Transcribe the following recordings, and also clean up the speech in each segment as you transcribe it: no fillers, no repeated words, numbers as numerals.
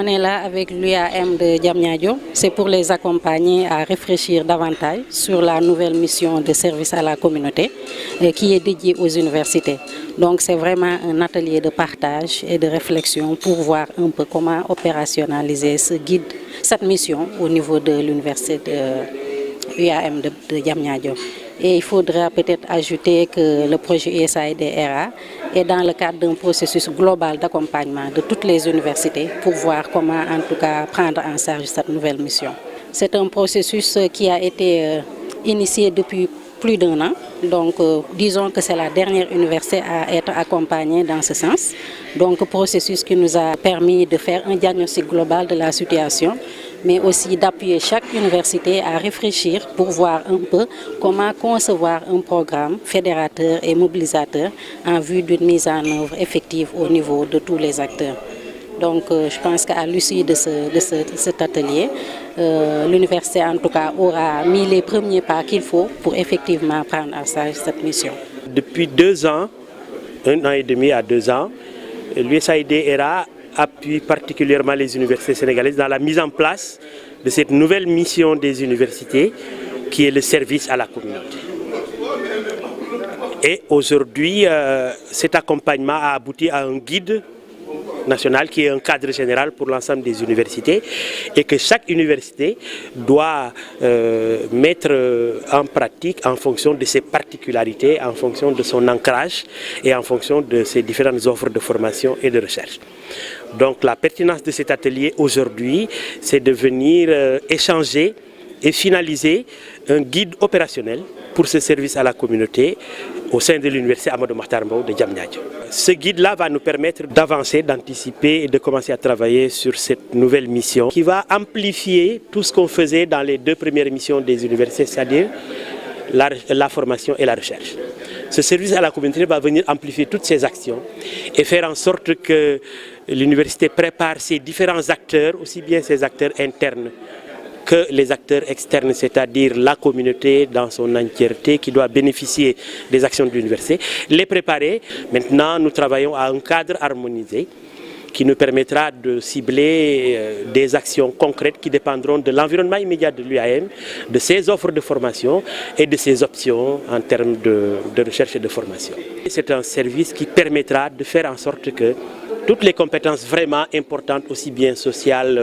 On est là avec l'UAM de Diamniadio. C'est pour les accompagner à réfléchir davantage sur la nouvelle mission de service à la communauté qui est dédiée aux universités. Donc c'est vraiment un atelier de partage et de réflexion pour voir un peu comment opérationnaliser cette mission au niveau de l'université de UAM de Diamniadio. Et il faudra peut-être ajouter que le projet USAID-ERA est dans le cadre d'un processus global d'accompagnement de toutes les universités pour voir comment en tout cas prendre en charge cette nouvelle mission. C'est un processus qui a été initié depuis plus d'1 an. Donc disons que c'est la dernière université à être accompagnée dans ce sens. Donc processus qui nous a permis de faire un diagnostic global de la situation, mais aussi d'appuyer chaque université à réfléchir pour voir un peu comment concevoir un programme fédérateur et mobilisateur en vue d'une mise en œuvre effective au niveau de tous les acteurs. Donc je pense qu'à l'issue de cet atelier, l'université en tout cas aura mis les premiers pas qu'il faut pour effectivement prendre en charge cette mission. Depuis 2 ans, 1 an et demi à 2 ans, l'USAID-ERA appuie particulièrement les universités sénégalaises dans la mise en place de cette nouvelle mission des universités qui est le service à la communauté. Et aujourd'hui, cet accompagnement a abouti à un guide national qui est un cadre général pour l'ensemble des universités et que chaque université doit mettre en pratique en fonction de ses particularités, en fonction de son ancrage et en fonction de ses différentes offres de formation et de recherche. Donc la pertinence de cet atelier aujourd'hui, c'est de venir échanger et finaliser un guide opérationnel pour ce service à la communauté au sein de l'université Amadou Mahtar Mbow de Diamniadio. Ce guide-là va nous permettre d'avancer, d'anticiper et de commencer à travailler sur cette nouvelle mission qui va amplifier tout ce qu'on faisait dans les 2 premières missions des universités, c'est-à-dire la formation et la recherche. Ce service à la communauté va venir amplifier toutes ces actions et faire en sorte que l'université prépare ses différents acteurs, aussi bien ses acteurs internes que les acteurs externes, c'est-à-dire la communauté dans son entièreté qui doit bénéficier des actions de l'université, les préparer. Maintenant, nous travaillons à un cadre harmonisé qui nous permettra de cibler des actions concrètes qui dépendront de l'environnement immédiat de l'UAM, de ses offres de formation et de ses options en termes de recherche et de formation. C'est un service qui permettra de faire en sorte que toutes les compétences vraiment importantes, aussi bien sociales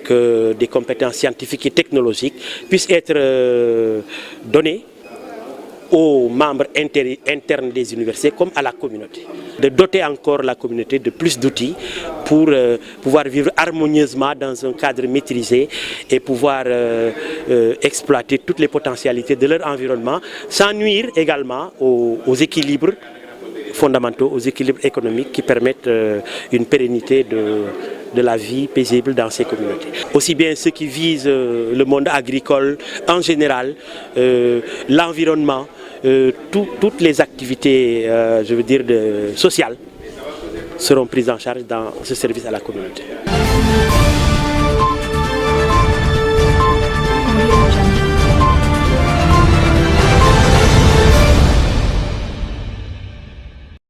que des compétences scientifiques et technologiques, puissent être données aux membres internes des universités comme à la communauté. De doter encore la communauté de plus d'outils pour pouvoir vivre harmonieusement dans un cadre maîtrisé et pouvoir exploiter toutes les potentialités de leur environnement sans nuire également aux équilibres fondamentaux, aux équilibres économiques qui permettent une pérennité de la vie paisible dans ces communautés. Aussi bien ceux qui visent le monde agricole en général, l'environnement, toutes les activités, je veux dire, sociales seront prises en charge dans ce service à la communauté.